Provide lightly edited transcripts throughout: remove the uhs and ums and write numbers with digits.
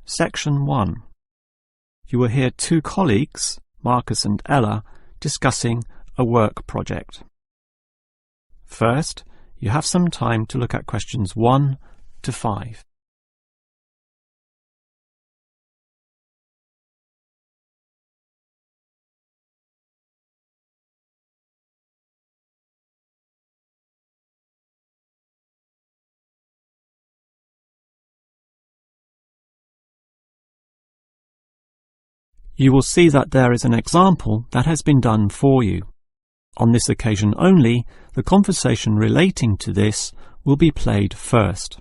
Section 1. You will hear two colleagues, Marcus and Ella, discussing a work project. First, you have some time to look at questions 1 to 5. You will see that there is an example that has been done for you. On this occasion only, the conversation relating to this will be played first.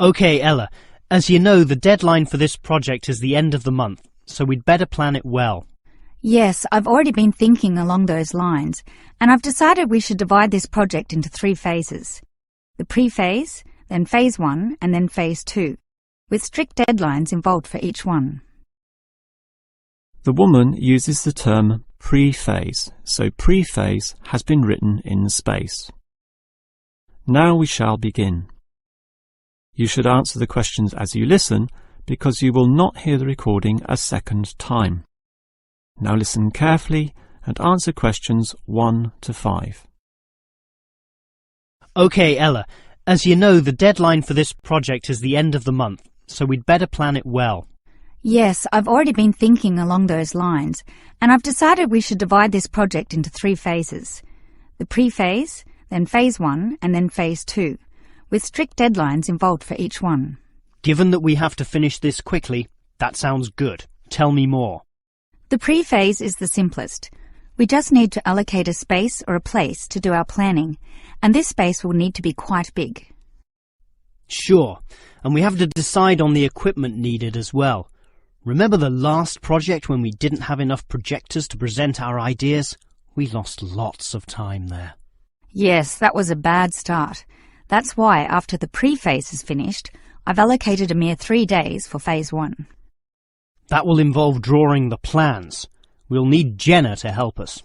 Okay, Ella, as you know, the deadline for this project is the end of the month, so we'd better plan it well. Yes, I've already been thinking along those lines, and I've decided we should divide this project into 3 phases. The pre-phase, then phase 1, and then phase 2, with strict deadlines involved for each one. The woman uses the term pre-phase, so pre-phase has been written in space. Now we shall begin. You should answer the questions as you listen, because you will not hear the recording a second time. Now listen carefully and answer questions 1 to 5. Okay, Ella, as you know, the deadline for this project is the end of the month, so we'd better plan it well. Yes, I've already been thinking along those lines, and I've decided we should divide this project into 3 phases. The pre-phase, then phase 1, and then phase 2, with strict deadlines involved for each one. Given that we have to finish this quickly, that sounds good. Tell me more. The pre-phase is the simplest. We just need to allocate a space or a place to do our planning, and this space will need to be quite big. Sure, and we have to decide on the equipment needed as well. Remember the last project when we didn't have enough projectors to present our ideas? We lost lots of time there. Yes, that was a bad start. That's why, after the pre-phase is finished, I've allocated a mere 3 days for phase 1. That will involve drawing the plans. We'll need Jenna to help us.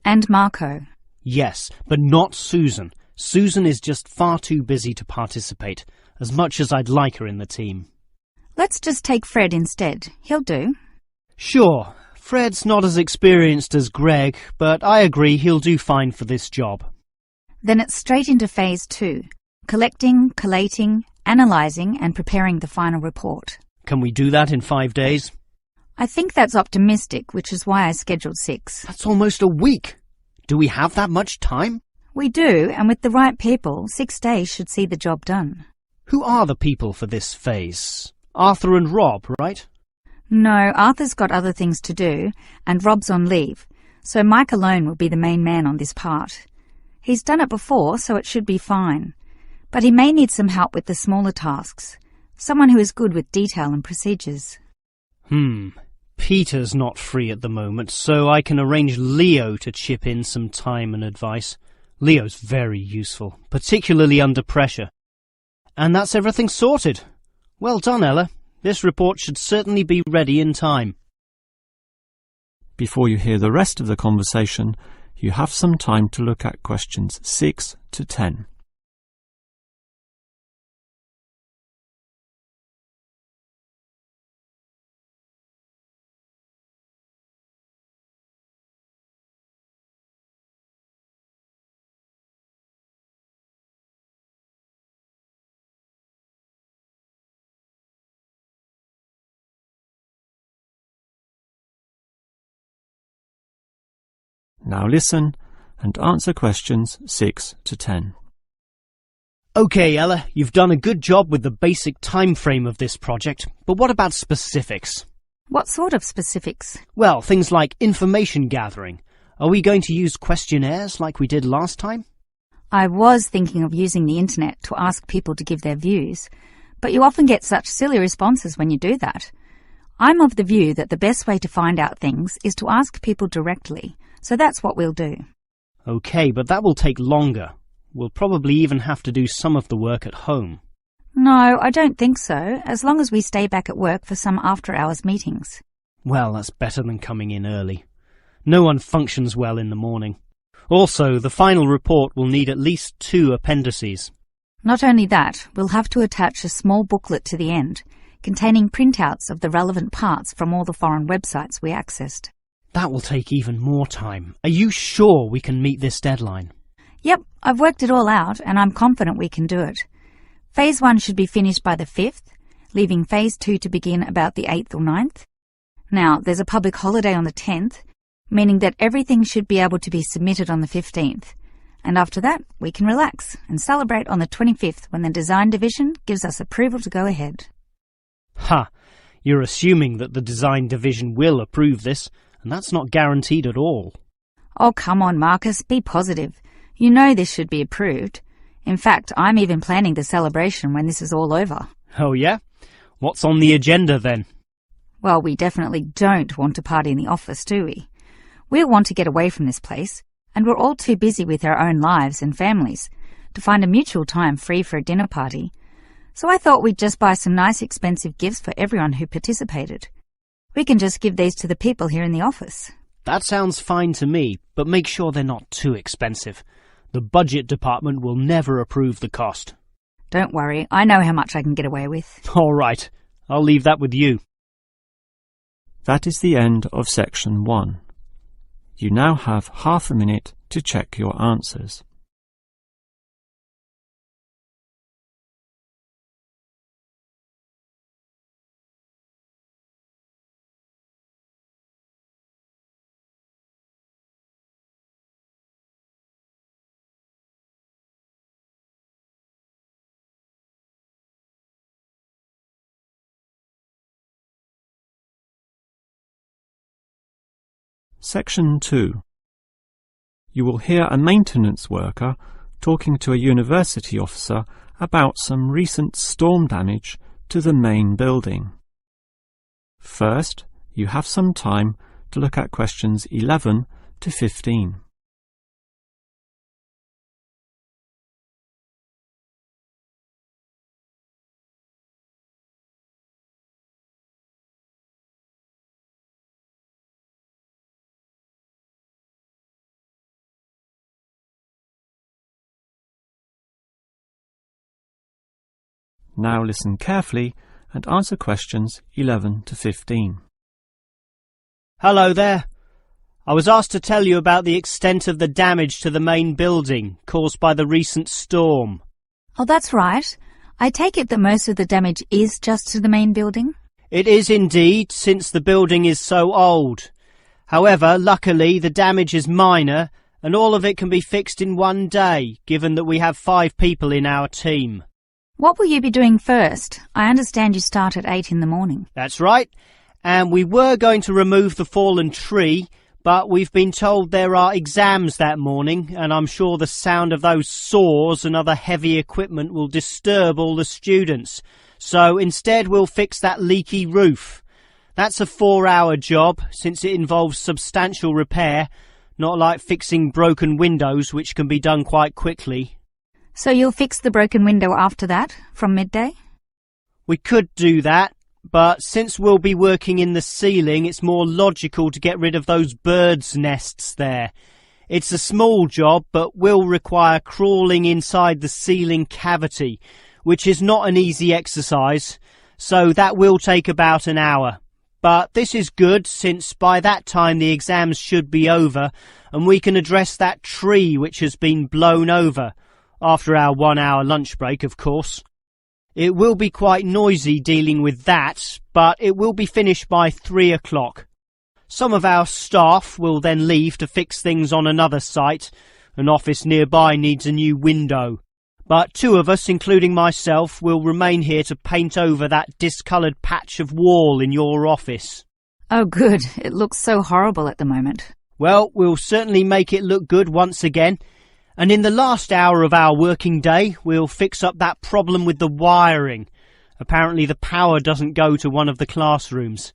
And Marco. Yes, but not Susan. Susan is just far too busy to participate, as much as I'd like her in the team. Let's just take Fred instead. He'll do. Sure. Fred's not as experienced as Greg, but I agree he'll do fine for this job. Then it's straight into phase 2. Collecting, collating, analysing and preparing the final report. Can we do that in 5 days? I think that's optimistic, which is why I scheduled 6. That's almost a week. Do we have that much time? We do, and with the right people, 6 days should see the job done. Who are the people for this phase? Arthur and Rob, right? No, Arthur's got other things to do, and Rob's on leave, so Mike alone will be the main man on this part. He's done it before, so it should be fine. But he may need some help with the smaller tasks, someone who is good with detail and procedures. Peter's not free at the moment, so I can arrange Leo to chip in some time and advice. Leo's very useful, particularly under pressure. And that's everything sorted. Well done, Ella. This report should certainly be ready in time. Before you hear the rest of the conversation, you have some time to look at questions 6 to 10. Now listen and answer questions 6 to 10. Okay, Ella, you've done a good job with the basic time frame of this project, but what about specifics? What sort of specifics? Well, things like information gathering. Are we going to use questionnaires like we did last time? I was thinking of using the internet to ask people to give their views, but you often get such silly responses when you do that. I'm of the view that the best way to find out things is to ask people directly, so that's what we'll do. Okay, but that will take longer. We'll probably even have to do some of the work at home. No, I don't think so, as long as we stay back at work for some after-hours meetings. Well, that's better than coming in early. No one functions well in the morning. Also, the final report will need at least 2 appendices. Not only that, we'll have to attach a small booklet to the end, containing printouts of the relevant parts from all the foreign websites we accessed. That will take even more time. Are you sure we can meet this deadline? Yep, I've worked it all out and I'm confident we can do it. Phase 1 should be finished by the 5th, leaving Phase 2 to begin about the 8th or 9th. Now, there's a public holiday on the 10th, meaning that everything should be able to be submitted on the 15th. And after that, we can relax and celebrate on the 25th when the design division gives us approval to go ahead. Ha! You're assuming that the design division will approve this, and that's not guaranteed at all. Oh, come on, Marcus, be positive. You know this should be approved. In fact, I'm even planning the celebration when this is all over. Oh yeah? What's on the agenda then? Well, we definitely don't want to party in the office, do we? We'll want to get away from this place, and we're all too busy with our own lives and families to find a mutual time free for a dinner party. So I thought we'd just buy some nice expensive gifts for everyone who participated. We can just give these to the people here in the office. That sounds fine to me, but make sure they're not too expensive. The budget department will never approve the cost. Don't worry, I know how much I can get away with. All right, I'll leave that with you. That is the end of section 1. You now have half a minute to check your answers. Section 2. You will hear a maintenance worker talking to a university officer about some recent storm damage to the main building. First, you have some time to look at questions 11 to 15. Now listen carefully and answer questions 11 to 15. Hello there. I was asked to tell you about the extent of the damage to the main building caused by the recent storm. Oh, that's right. I take it that most of the damage is just to the main building? It is indeed, since the building is so old. However, luckily the damage is minor and all of it can be fixed in one day, given that we have 5 people in our team. What will you be doing first? I understand you start at 8 in the morning. That's right. And we were going to remove the fallen tree, but we've been told there are exams that morning, and I'm sure the sound of those saws and other heavy equipment will disturb all the students. So instead we'll fix that leaky roof. That's a 4-hour job, since it involves substantial repair, not like fixing broken windows, which can be done quite quickly. So you'll fix the broken window after that, from midday? We could do that, but since we'll be working in the ceiling, it's more logical to get rid of those birds' nests there. It's a small job, but will require crawling inside the ceiling cavity, which is not an easy exercise, so that will take about an hour. But this is good, since by that time the exams should be over, and we can address that tree which has been blown over. After our 1-hour lunch break, of course. It will be quite noisy dealing with that, but it will be finished by 3 o'clock. Some of our staff will then leave to fix things on another site. An office nearby needs a new window. But 2 of us, including myself, will remain here to paint over that discoloured patch of wall in your office. Oh, good. It looks so horrible at the moment. Well, we'll certainly make it look good once again. And in the last hour of our working day, we'll fix up that problem with the wiring. Apparently the power doesn't go to one of the classrooms.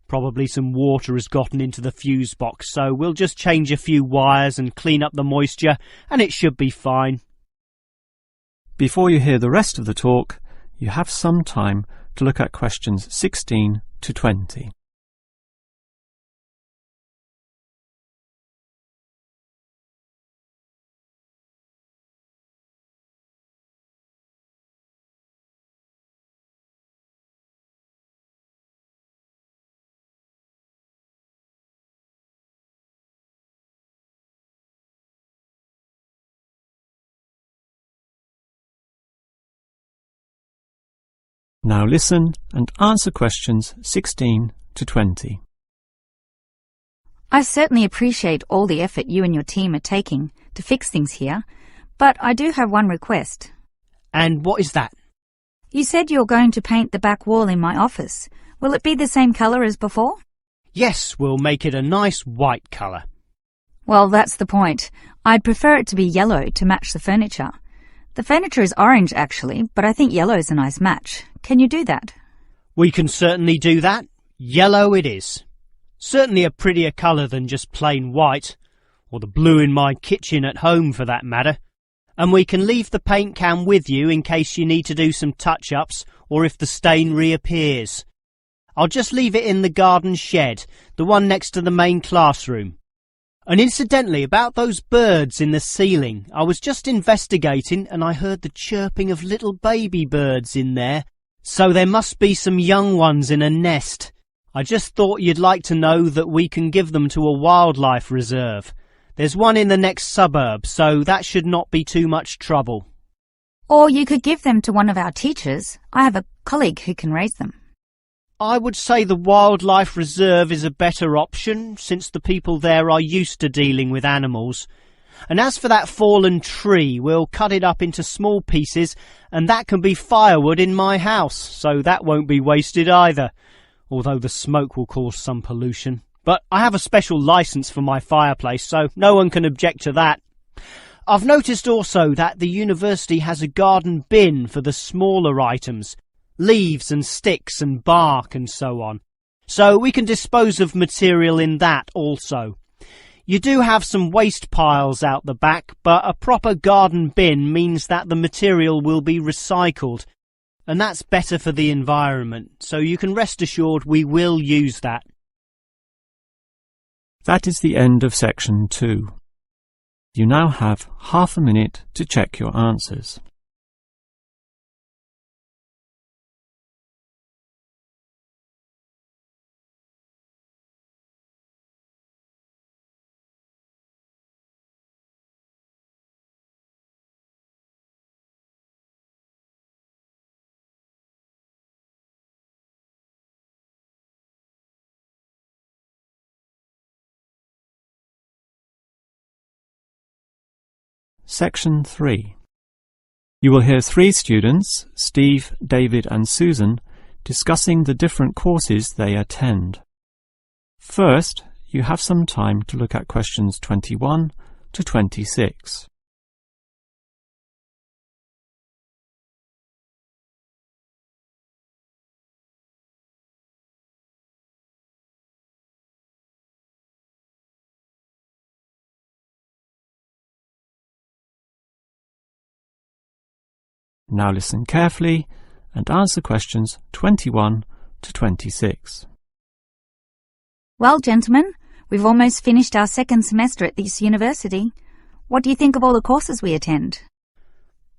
Probably some water has gotten into the fuse box, so we'll just change a few wires and clean up the moisture, and it should be fine. Before you hear the rest of the talk, you have some time to look at questions 16 to 20. Now listen and answer questions 16 to 20. I certainly appreciate all the effort you and your team are taking to fix things here, but I do have one request. And what is that? You said you're going to paint the back wall in my office. Will it be the same colour as before? Yes, we'll make it a nice white colour. Well, that's the point. I'd prefer it to be yellow to match the furniture. The furniture is orange, actually, but I think yellow's a nice match. Can you do that? We can certainly do that. Yellow it is. Certainly a prettier colour than just plain white, or the blue in my kitchen at home for that matter. And we can leave the paint can with you in case you need to do some touch-ups or if the stain reappears. I'll just leave it in the garden shed, the one next to the main classroom. And incidentally, about those birds in the ceiling, I was just investigating and I heard the chirping of little baby birds in there, so there must be some young ones in a nest. I just thought you'd like to know that we can give them to a wildlife reserve. There's one in the next suburb, so that should not be too much trouble. Or you could give them to one of our teachers. I have a colleague who can raise them. I would say the wildlife reserve is a better option, since the people there are used to dealing with animals. And as for that fallen tree, we'll cut it up into small pieces, and that can be firewood in my house, so that won't be wasted either, although the smoke will cause some pollution. But I have a special licence for my fireplace, so no one can object to that. I've noticed also that the university has a garden bin for the smaller items, leaves and sticks and bark and so on, so we can dispose of material in that also. You do have some waste piles out the back, but a proper garden bin means that the material will be recycled, and that's better for the environment, so you can rest assured we will use that. That is the end of section 2. You now have half a minute to check your answers. Section 3. You will hear 3 students, Steve, David and Susan, discussing the different courses they attend. First, you have some time to look at questions 21 to 26. Now listen carefully and answer questions 21 to 26. Well, gentlemen, we've almost finished our second semester at this university. What do you think of all the courses we attend?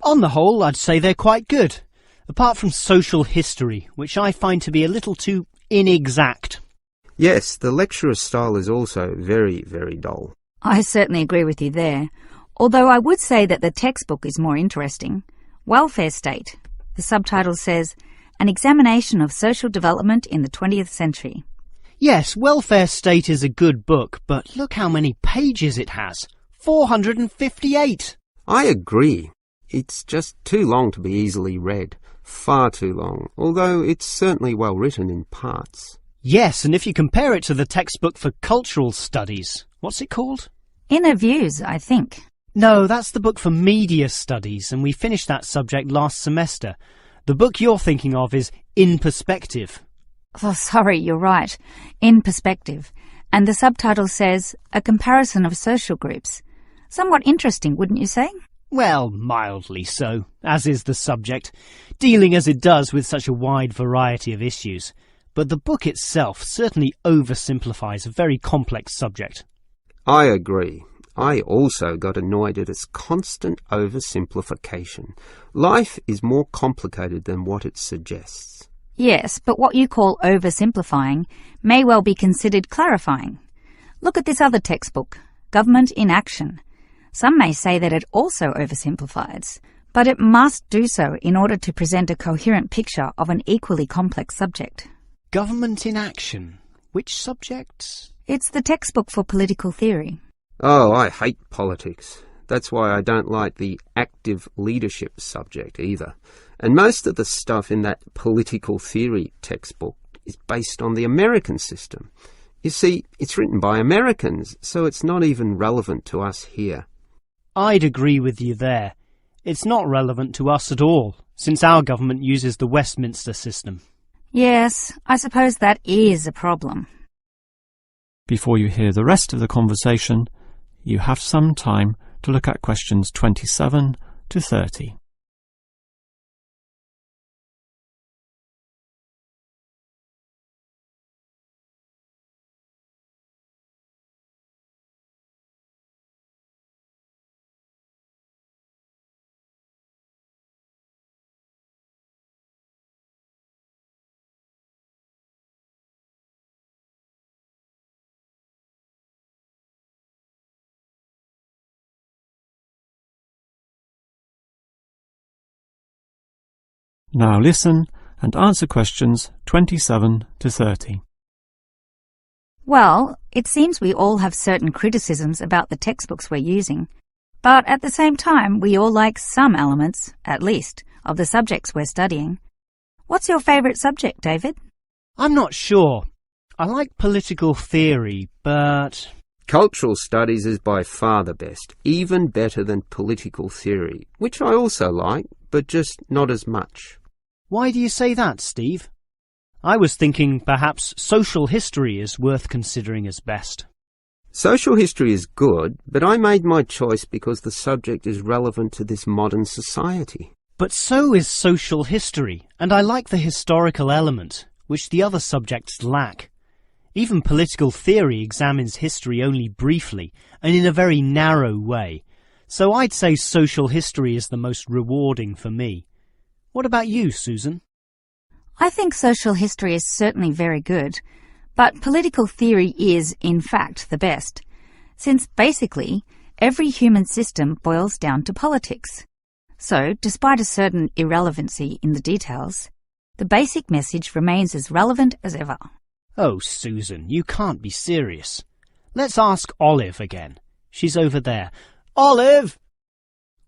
On the whole, I'd say they're quite good, apart from social history, which I find to be a little too inexact. Yes, the lecturer's style is also very, very dull. I certainly agree with you there, although I would say that the textbook is more interesting. Welfare State. The subtitle says, An Examination of Social Development in the 20th Century. Yes, Welfare State is a good book, but look how many pages it has. 458! I agree. It's just too long to be easily read. Far too long, although it's certainly well written in parts. Yes, and if you compare it to the textbook for cultural studies, what's it called? Inner Views, I think. No, that's the book for media studies, and we finished that subject last semester. The book you're thinking of is In Perspective. Oh, sorry, you're right. In Perspective. And the subtitle says, A Comparison of Social Groups. Somewhat interesting, wouldn't you say? Well, mildly so, as is the subject, dealing as it does with such a wide variety of issues. But the book itself certainly oversimplifies a very complex subject. I agree. I also got annoyed at its constant oversimplification. Life is more complicated than what it suggests. Yes, but what you call oversimplifying may well be considered clarifying. Look at this other textbook, Government in Action. Some may say that it also oversimplifies, But it must do so in order to present a coherent picture of an equally complex subject. Government in action. Which subjects? It's the textbook for political theory. Oh, I hate politics. That's why I don't like the active leadership subject either. And most of the stuff in that political theory textbook is based on the American system. You see, it's written by Americans, so it's not even relevant to us here. I'd agree with you there. It's not relevant to us at all, since our government uses the Westminster system. Yes, I suppose that is a problem. Before you hear the rest of the conversation, you have some time to look at questions 27 to 30. Now listen and answer questions 27 to 30. Well, it seems we all have certain criticisms about the textbooks we're using, but at the same time we all like some elements, at least, of the subjects we're studying. What's your favourite subject, David? I'm not sure. I like political theory, but... Cultural studies is by far the best, even better than political theory, which I also like, but just not as much. Why do you say that, Steve? I was thinking perhaps social history is worth considering as best. Social history is good, but I made my choice because the subject is relevant to this modern society. But so is social history, and I like the historical element, which the other subjects lack. Even political theory examines history only briefly and in a very narrow way, so I'd say social history is the most rewarding for me. What about you, Susan? I think social history is certainly very good, but political theory is, in fact, the best, since basically every human system boils down to politics. So, despite a certain irrelevancy in the details, the basic message remains as relevant as ever. Oh, Susan, you can't be serious. Let's ask Olive again. She's over there. Olive!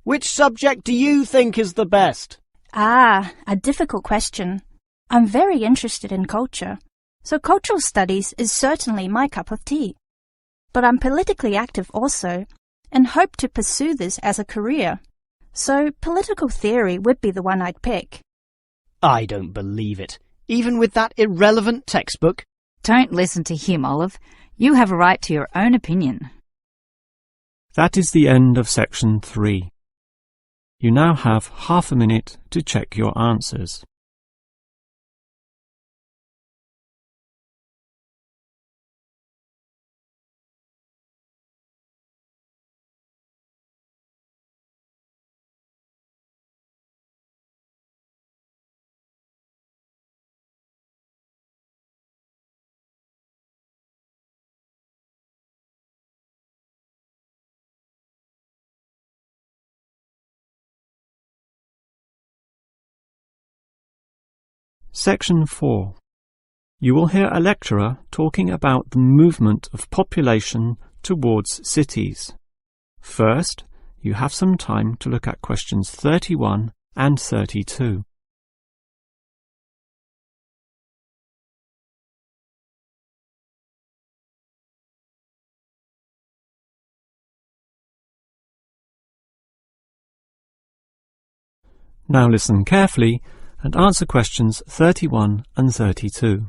Which subject do you think is the best? Ah, a difficult question. I'm very interested in culture, so cultural studies is certainly my cup of tea. But I'm politically active also, and hope to pursue this as a career. So political theory would be the one I'd pick. I don't believe it. Even with that irrelevant textbook? Don't listen to him, Olive. You have a right to your own opinion. That is the end of section 3. You now have half a minute to check your answers. Section 4. You will hear a lecturer talking about the movement of population towards cities. First, you have some time to look at questions 31 and 32. Now listen carefully and answer questions 31 and 32.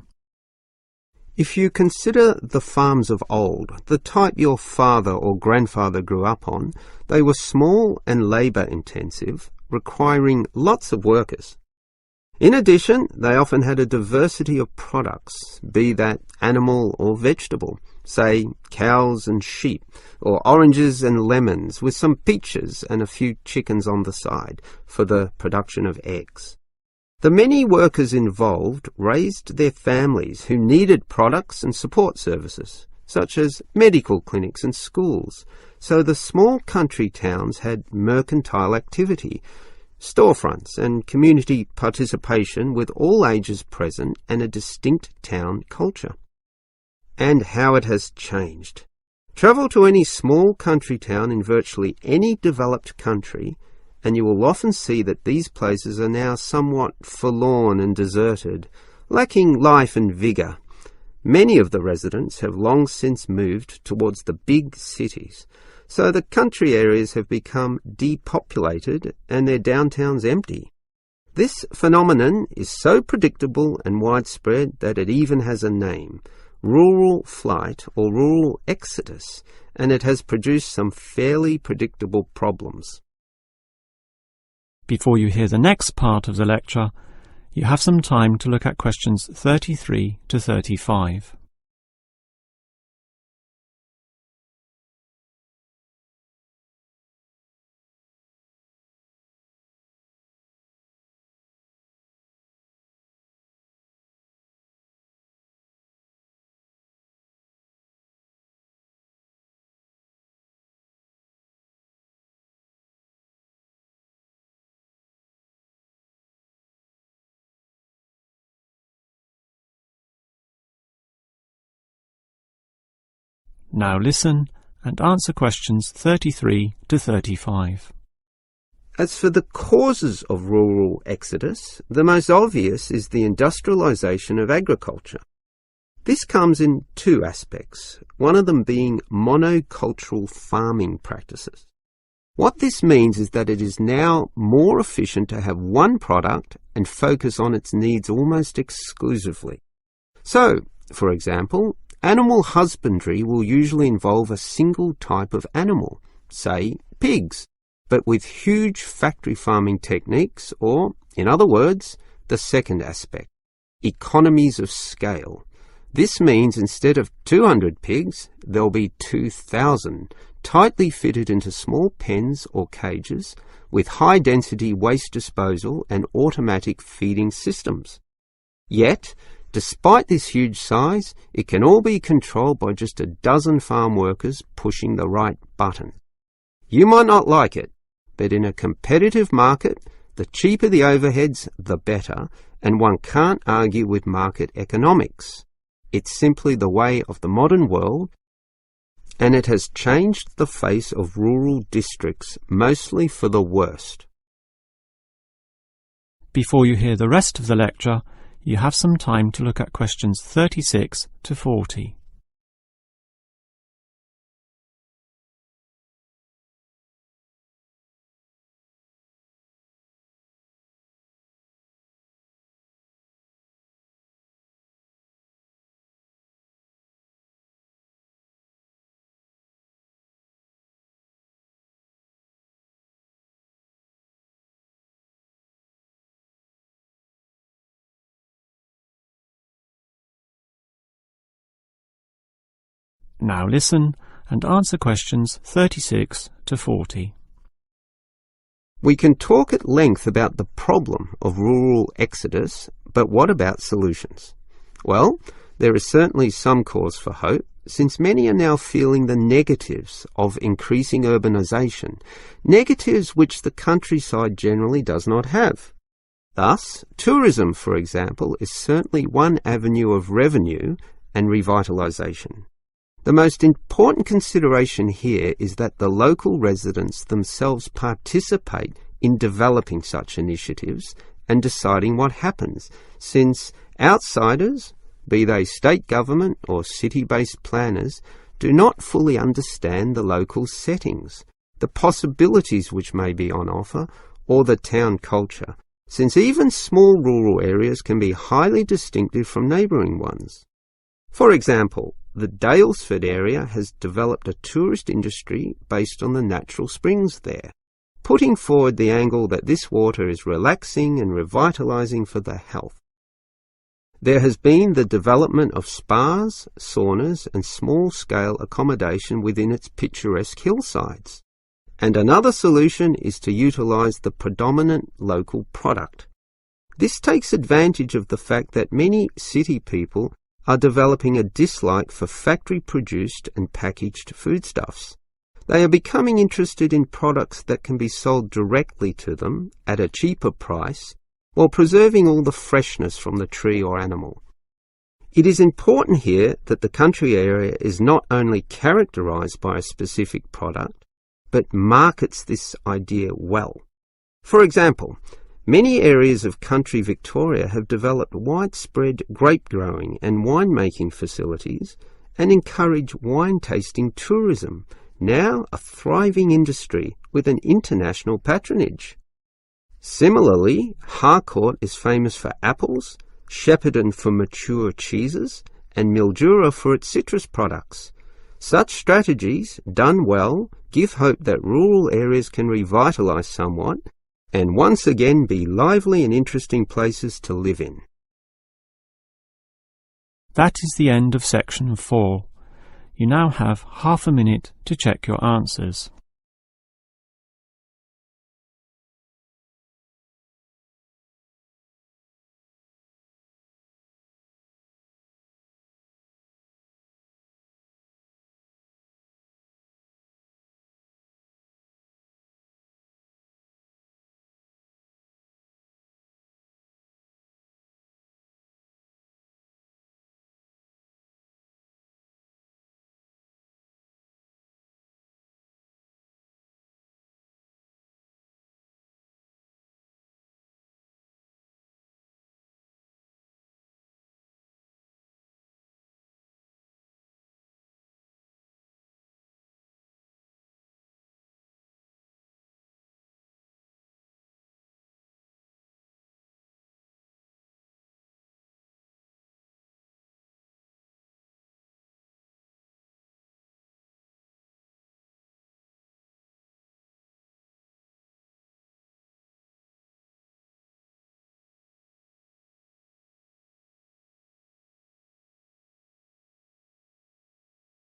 If you consider the farms of old, the type your father or grandfather grew up on, they were small and labour-intensive, requiring lots of workers. In addition, they often had a diversity of products, be that animal or vegetable, say cows and sheep, or oranges and lemons, with some peaches and a few chickens on the side for the production of eggs. The many workers involved raised their families who needed products and support services, such as medical clinics and schools, so the small country towns had mercantile activity, storefronts and community participation with all ages present and a distinct town culture. And how it has changed. Travel to any small country town in virtually any developed country, and you will often see that these places are now somewhat forlorn and deserted, lacking life and vigour. Many of the residents have long since moved towards the big cities, so the country areas have become depopulated and their downtowns empty. This phenomenon is so predictable and widespread that it even has a name: rural flight or rural exodus, and it has produced some fairly predictable problems. Before you hear the next part of the lecture, you have some time to look at questions 33 to 35. Now listen and answer questions 33 to 35. As for the causes of rural exodus, the most obvious is the industrialisation of agriculture. This comes in two aspects, one of them being monocultural farming practices. What this means is that it is now more efficient to have one product and focus on its needs almost exclusively. So, for example, animal husbandry will usually involve a single type of animal, say pigs, but with huge factory farming techniques, or, in other words, the second aspect, economies of scale. This means instead of 200 pigs, there'll be 2,000, tightly fitted into small pens or cages, with high-density waste disposal and automatic feeding systems. Yet, despite this huge size, it can all be controlled by just a dozen farm workers pushing the right button. You might not like it, but in a competitive market, the cheaper the overheads, the better, and one can't argue with market economics. It's simply the way of the modern world, and it has changed the face of rural districts, mostly for the worst. Before you hear the rest of the lecture, you have some time to look at questions 36 to 40. Now listen and answer questions 36 to 40. We can talk at length about the problem of rural exodus, but what about solutions? Well, there is certainly some cause for hope, since many are now feeling the negatives of increasing urbanisation, negatives which the countryside generally does not have. Thus, tourism, for example, is certainly one avenue of revenue and revitalisation. The most important consideration here is that the local residents themselves participate in developing such initiatives and deciding what happens, since outsiders, be they state government or city-based planners, do not fully understand the local settings, the possibilities which may be on offer, or the town culture, since even small rural areas can be highly distinctive from neighbouring ones. For example, the Daylesford area has developed a tourist industry based on the natural springs there, putting forward the angle that this water is relaxing and revitalising for the health. There has been the development of spas, saunas and small-scale accommodation within its picturesque hillsides. And another solution is to utilise the predominant local product. This takes advantage of the fact that many city people are developing a dislike for factory-produced and packaged foodstuffs. They are becoming interested in products that can be sold directly to them at a cheaper price while preserving all the freshness from the tree or animal. It is important here that the country area is not only characterised by a specific product, but markets this idea well. For example, many areas of country Victoria have developed widespread grape growing and winemaking facilities and encourage wine tasting tourism, now a thriving industry with an international patronage. Similarly, Harcourt is famous for apples, Shepparton for mature cheeses, and Mildura for its citrus products. Such strategies, done well, give hope that rural areas can revitalise somewhat and once again be lively and interesting places to live in. That is the end of section 4. You now have half a minute to check your answers.